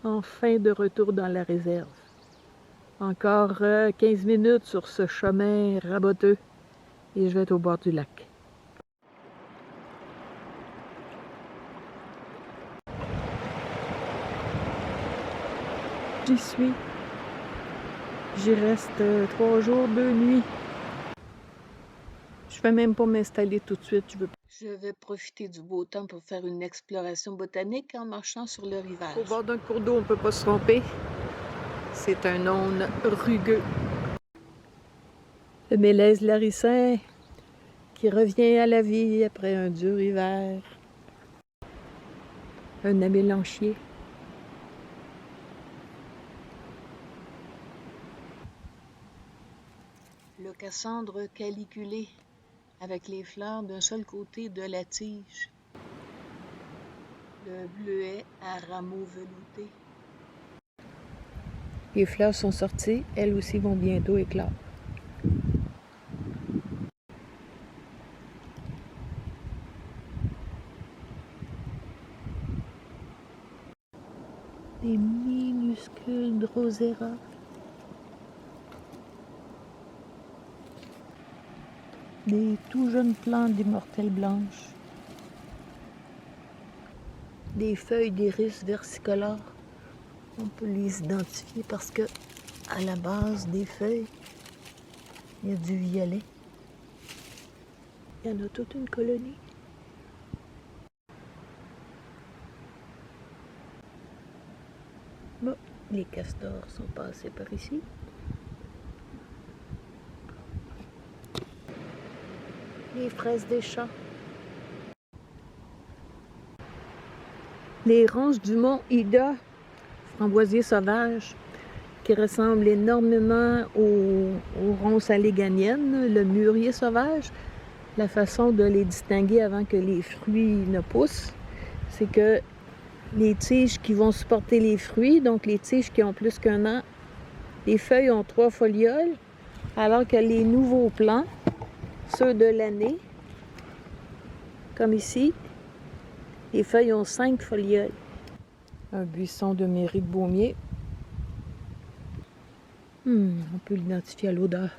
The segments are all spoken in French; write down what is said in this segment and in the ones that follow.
Enfin de retour dans la réserve. Encore 15 minutes sur ce chemin raboteux et je vais être au bord du lac. J'y suis. J'y reste 3 jours, 2 nuits. Je vais même pas m'installer tout de suite. Je vais profiter du beau temps pour faire une exploration botanique en marchant sur le rivage. Au bord d'un cours d'eau, on ne peut pas se tromper. C'est un aune rugueux. Le mélèze laricin qui revient à la vie après un dur hiver. Un amélanchier. Le cassandre caliculé, avec les fleurs d'un seul côté de la tige. Le bleuet à rameaux veloutés. Les fleurs sont sorties, elles aussi vont bientôt éclore. Des minuscules drosera. Des tout jeunes plantes d'immortelles blanches. Des feuilles d'iris versicolores. On peut les identifier parce que à la base des feuilles, il y a du violet. Il y en a toute une colonie. Bon, les castors sont passés par ici. Les fraises des champs. Les ronces du mont Ida, framboisier sauvage, qui ressemblent énormément aux ronces alléganiennes, le mûrier sauvage. La façon de les distinguer avant que les fruits ne poussent, c'est que les tiges qui vont supporter les fruits, donc les tiges qui ont plus qu'un an, les feuilles ont 3 folioles, alors que les nouveaux plants, ceux de l'année, comme ici, les feuilles ont 5 folioles. Un buisson de mérite baumier. On peut l'identifier à l'odeur.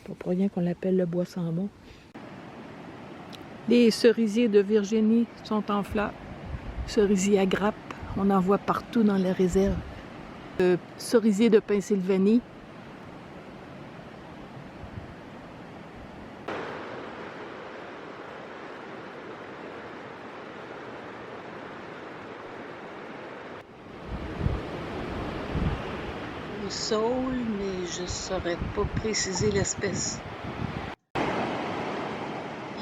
Pas pour rien qu'on l'appelle le bois sans mot. Les cerisiers de Virginie sont en fleurs. Cerisier à grappes, on en voit partout dans la réserve. Cerisier de Pennsylvanie. Le saule, mais je ne saurais pas préciser l'espèce.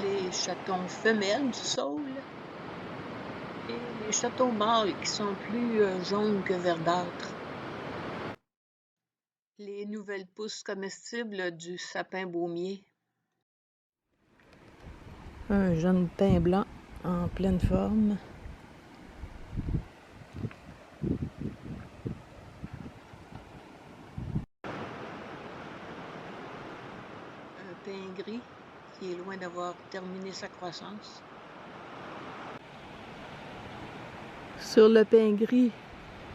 Les chatons femelles du saule et les chatons mâles qui sont plus jaunes que verdâtres. Les nouvelles pousses comestibles du sapin baumier. Un jeune pin blanc en pleine forme. Un pin gris qui est loin d'avoir terminé sa croissance. Sur le pin gris,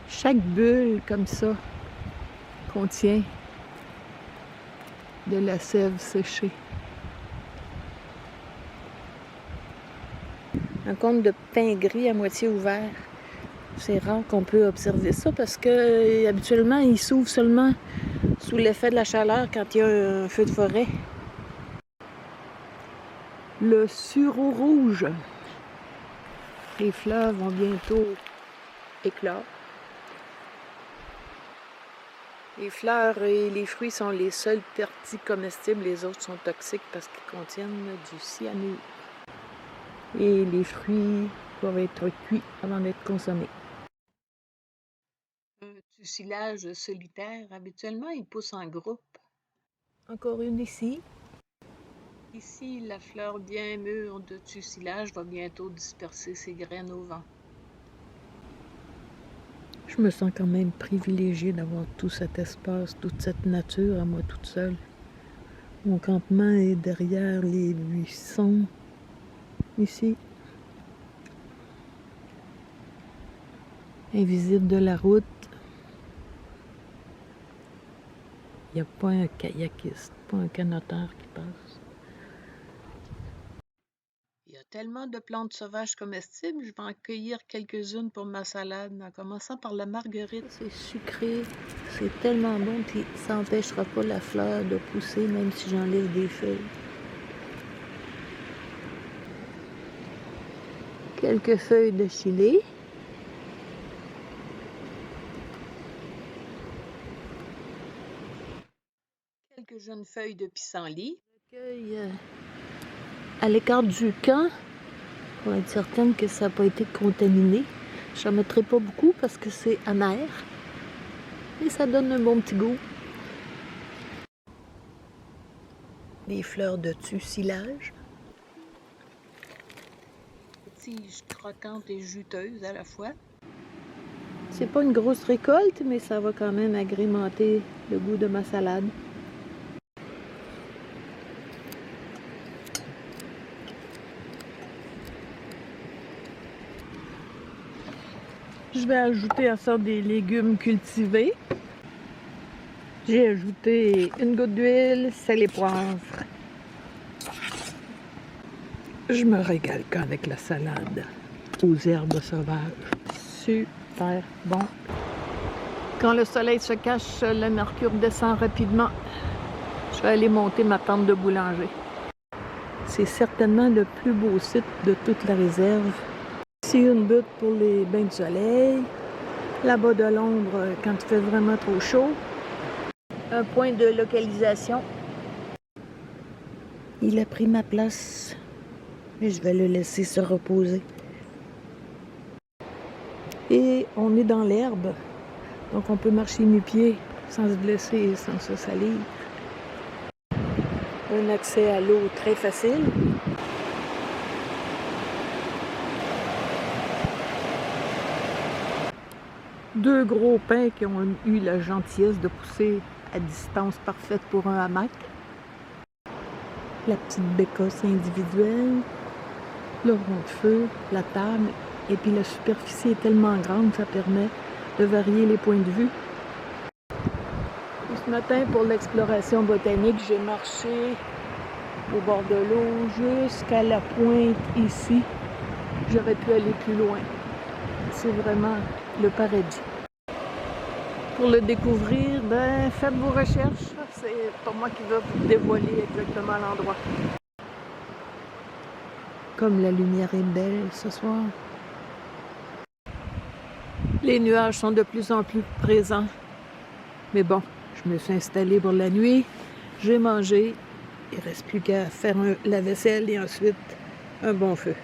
chaque bulle comme ça contient de la sève séchée. Un cône de pin gris à moitié ouvert. C'est rare qu'on peut observer ça parce que habituellement il s'ouvre seulement sous l'effet de la chaleur quand il y a un feu de forêt. Le sureau rouge. Les fleurs vont bientôt éclore. Les fleurs et les fruits sont les seules parties comestibles, les autres sont toxiques parce qu'ils contiennent du cyanure. Et les fruits doivent être cuits avant d'être consommés. Un tussilage solitaire, habituellement, il pousse en groupe. Encore une ici. Ici, la fleur bien mûre de tussilage va bientôt disperser ses graines au vent. Je me sens quand même privilégiée d'avoir tout cet espace, toute cette nature à moi toute seule. Mon campement est derrière les buissons, ici. invisible de la route. Il n'y a pas un kayakiste, pas un canotteur qui passe. Il y a tellement de plantes sauvages comestibles, je vais en cueillir quelques-unes pour ma salade, en commençant par la marguerite. C'est sucré, c'est tellement bon, puis ça n'empêchera pas la fleur de pousser, même si j'enlève des feuilles. Quelques feuilles de chili. Quelques jeunes feuilles de pissenlit. À l'écart du camp, pour être certaine que ça n'a pas été contaminé. Je n'en mettrai pas beaucoup parce que c'est amer. Et ça donne un bon petit goût. Des fleurs de tussilage. Tiges croquantes et juteuses à la fois. C'est pas une grosse récolte, mais ça va quand même agrémenter le goût de ma salade. Je vais ajouter à ça des légumes cultivés. J'ai ajouté une goutte d'huile, sel et poivre. Je me régale qu'avec la salade aux herbes sauvages. Super bon. Quand le soleil se cache, le mercure descend rapidement. Je vais aller monter ma tente de boulanger. C'est certainement le plus beau site de toute la réserve. Ici, une butte pour les bains de soleil. Là-bas de l'ombre quand il fait vraiment trop chaud. Un point de localisation. Il a pris ma place. Et je vais le laisser se reposer. Et on est dans l'herbe. Donc on peut marcher nu-pieds sans se blesser et sans se salir. Un accès à l'eau très facile. Deux gros pins qui ont eu la gentillesse de pousser à distance parfaite pour un hamac. La petite bécosse individuelle, le rond-de-feu, la table, et puis la superficie est tellement grande que ça permet de varier les points de vue. Et ce matin, pour l'exploration botanique, j'ai marché au bord de l'eau jusqu'à la pointe ici. J'aurais pu aller plus loin. C'est vraiment le paradis. Pour le découvrir, faites vos recherches. C'est pas moi qui vais vous dévoiler exactement l'endroit. Comme la lumière est belle ce soir. Les nuages sont de plus en plus présents. Mais bon, je me suis installée pour la nuit. J'ai mangé. Il ne reste plus qu'à faire la vaisselle et ensuite un bon feu.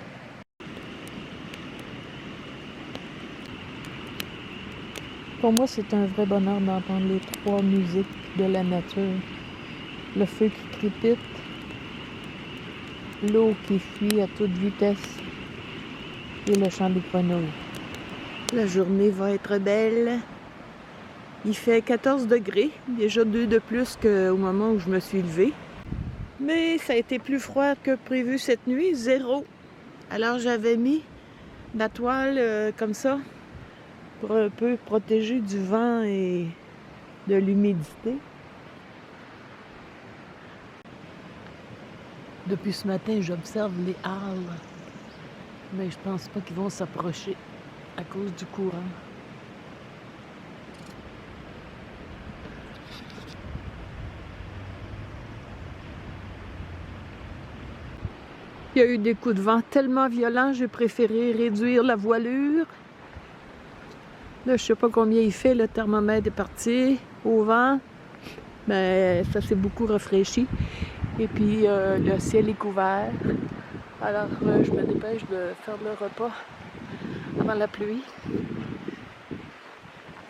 Pour moi, c'est un vrai bonheur d'entendre les trois musiques de la nature. Le feu qui crépite, l'eau qui fuit à toute vitesse et le chant des grenouilles. La journée va être belle. Il fait 14 degrés, déjà 2 de plus qu'au moment où je me suis levée. Mais ça a été plus froid que prévu cette nuit, 0. Alors j'avais mis la toile comme ça, pour un peu protéger du vent et de l'humidité. Depuis ce matin, j'observe les hâles, mais je pense pas qu'ils vont s'approcher à cause du courant. Il y a eu des coups de vent tellement violents, j'ai préféré réduire la voilure. Là, je sais pas combien il fait, le thermomètre est parti au vent, mais ça s'est beaucoup rafraîchi. Et puis, le ciel est couvert. Alors, je me dépêche de faire le repas avant la pluie.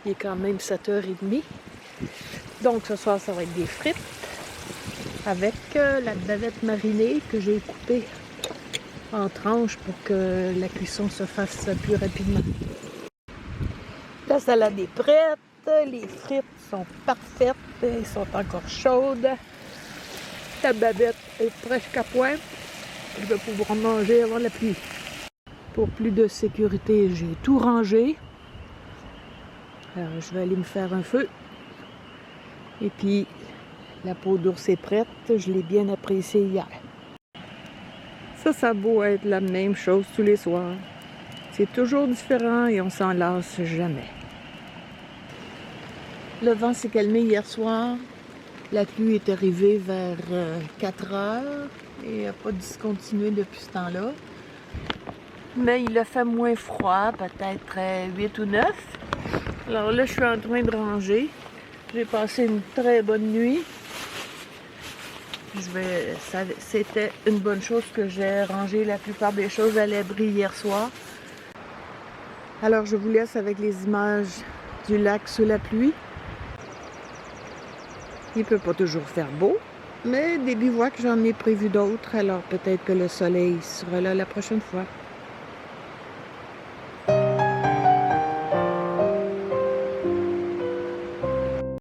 Il est quand même 7h30. Donc, ce soir, ça va être des frites avec la bavette marinée que j'ai coupée en tranches pour que la cuisson se fasse plus rapidement. La salade est prête, les frites sont parfaites, elles sont encore chaudes. La bavette est presque à point. Je vais pouvoir manger avant la pluie. Pour plus de sécurité, j'ai tout rangé. Alors, je vais aller me faire un feu. Et puis, la peau d'ours est prête. Je l'ai bien appréciée hier. Ça a beau être la même chose tous les soirs. C'est toujours différent et on s'en lasse jamais. Le vent s'est calmé hier soir. La pluie est arrivée vers 4 heures et n'a pas discontinué depuis ce temps-là. Mais il a fait moins froid, peut-être 8 ou 9. Alors là, je suis en train de ranger. J'ai passé une très bonne nuit. C'était une bonne chose que j'ai rangé la plupart des choses à l'abri hier soir. Alors, je vous laisse avec les images du lac sous la pluie. Il ne peut pas toujours faire beau, mais des bivouacs, j'en ai prévu d'autres. Alors, peut-être que le soleil sera là la prochaine fois.